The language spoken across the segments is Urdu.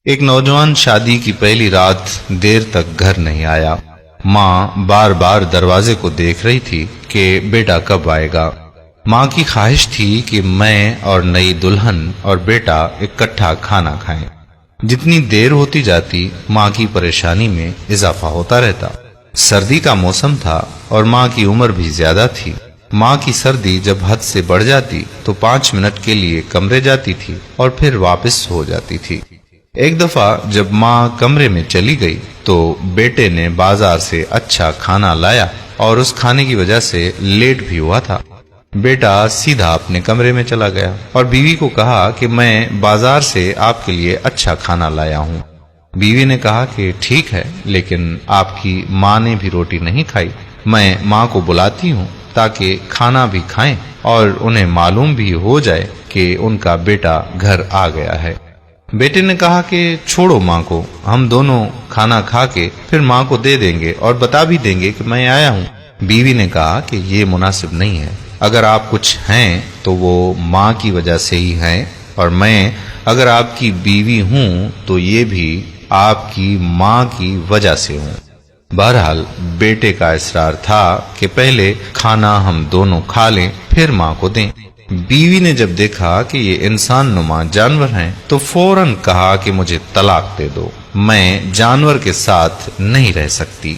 ایک نوجوان شادی کی پہلی رات دیر تک گھر نہیں آیا۔ ماں بار بار دروازے کو دیکھ رہی تھی کہ بیٹا کب آئے گا۔ ماں کی خواہش تھی کہ میں اور نئی دلہن اور بیٹا اکٹھا کھانا کھائیں۔ جتنی دیر ہوتی جاتی ماں کی پریشانی میں اضافہ ہوتا رہتا۔ سردی کا موسم تھا اور ماں کی عمر بھی زیادہ تھی۔ ماں کی سردی جب حد سے بڑھ جاتی تو 5 منٹ کے لیے کمرے جاتی تھی اور پھر واپس ہو جاتی تھی۔ ایک دفعہ جب ماں کمرے میں چلی گئی تو بیٹے نے بازار سے اچھا کھانا لایا اور اس کھانے کی وجہ سے لیٹ بھی ہوا تھا۔ بیٹا سیدھا اپنے کمرے میں چلا گیا اور بیوی کو کہا کہ میں بازار سے آپ کے لیے اچھا کھانا لایا ہوں۔ بیوی نے کہا کہ ٹھیک ہے، لیکن آپ کی ماں نے بھی روٹی نہیں کھائی۔ میں ماں کو بلاتی ہوں تاکہ کھانا بھی کھائیں اور انہیں معلوم بھی ہو جائے کہ ان کا بیٹا گھر آ گیا ہے۔ بیٹے نے کہا کہ چھوڑو ماں کو، ہم دونوں کھانا کھا کے پھر ماں کو دے دیں گے اور بتا بھی دیں گے کہ میں آیا ہوں۔ بیوی نے کہا کہ یہ مناسب نہیں ہے۔ اگر آپ کچھ ہیں تو وہ ماں کی وجہ سے ہی ہیں، اور میں اگر آپ کی بیوی ہوں تو یہ بھی آپ کی ماں کی وجہ سے ہوں۔ بہرحال بیٹے کا اصرار تھا کہ پہلے کھانا ہم دونوں کھا لیں پھر ماں کو دیں۔ بیوی نے جب دیکھا کہ یہ انسان نما جانور ہیں تو فوراً کہا کہ مجھے طلاق دے دو، میں جانور کے ساتھ نہیں رہ سکتی۔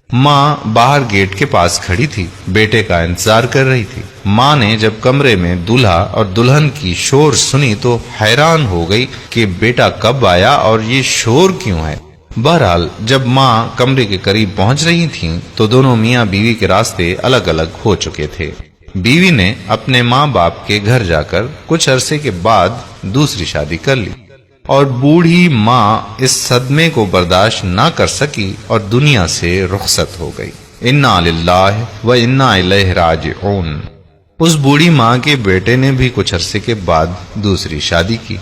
ماں باہر گیٹ کے پاس کھڑی تھی، بیٹے کا انتظار کر رہی تھی۔ ماں نے جب کمرے میں دولہا اور دلہن کی شور سنی تو حیران ہو گئی کہ بیٹا کب آیا اور یہ شور کیوں ہے۔ بہرحال جب ماں کمرے کے قریب پہنچ رہی تھیں تو دونوں میاں بیوی کے راستے الگ الگ ہو چکے تھے۔ بیوی نے اپنے ماں باپ کے گھر جا کر کچھ عرصے کے بعد دوسری شادی کر لی، اور بوڑھی ماں اس صدمے کو برداشت نہ کر سکی اور دنیا سے رخصت ہو گئی۔ انا للہ و انا الیہ راجعون۔ اس بوڑھی ماں کے بیٹے نے بھی کچھ عرصے کے بعد دوسری شادی کی۔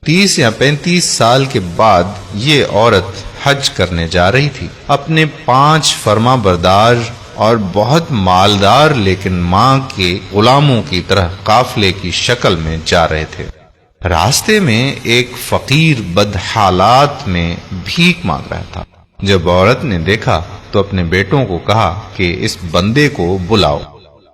30 یا 35 سال کے بعد یہ عورت حج کرنے جا رہی تھی۔ اپنے 5 فرما بردار اور بہت مالدار لیکن ماں کے غلاموں کی طرح قافلے کی شکل میں جا رہے تھے۔ راستے میں ایک فقیر بدحالات میں بھیک مانگ رہا تھا۔ جب عورت نے دیکھا تو اپنے بیٹوں کو کہا کہ اس بندے کو بلاؤ۔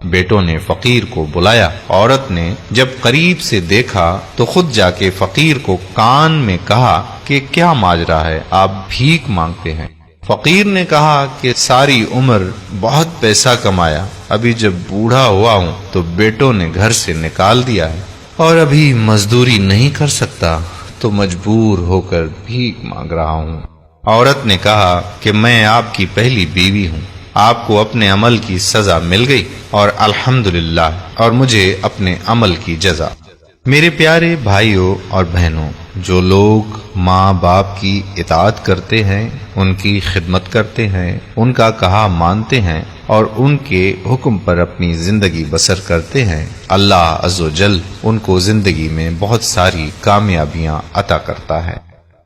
بیٹوں نے فقیر کو بلایا۔ عورت نے جب قریب سے دیکھا تو خود جا کے فقیر کو کان میں کہا کہ کیا ماجرا ہے، آپ بھیک مانگتے ہیں۔ فقیر نے کہا کہ ساری عمر بہت پیسہ کمایا، ابھی جب بوڑھا ہوا ہوں تو بیٹوں نے گھر سے نکال دیا ہے اور ابھی مزدوری نہیں کر سکتا تو مجبور ہو کر بھیک مانگ رہا ہوں۔ عورت نے کہا کہ میں آپ کی پہلی بیوی ہوں، آپ کو اپنے عمل کی سزا مل گئی اور الحمدللہ، اور مجھے اپنے عمل کی جزا۔ میرے پیارے بھائیوں اور بہنوں، جو لوگ ماں باپ کی اطاعت کرتے ہیں، ان کی خدمت کرتے ہیں، ان کا کہا مانتے ہیں اور ان کے حکم پر اپنی زندگی بسر کرتے ہیں، اللہ عز و جل ان کو زندگی میں بہت ساری کامیابیاں عطا کرتا ہے۔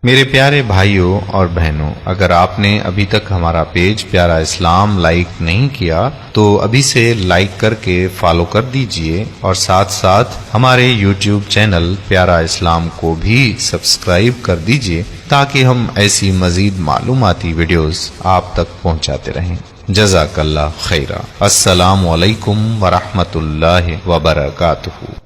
میرے پیارے بھائیوں اور بہنوں، اگر آپ نے ابھی تک ہمارا پیج پیارا اسلام لائک نہیں کیا تو ابھی سے لائک کر کے فالو کر دیجئے، اور ساتھ ساتھ ہمارے یوٹیوب چینل پیارا اسلام کو بھی سبسکرائب کر دیجئے تاکہ ہم ایسی مزید معلوماتی ویڈیوز آپ تک پہنچاتے رہیں۔ جزاک اللہ خیرہ۔ السلام علیکم ورحمۃ اللہ وبرکاتہ۔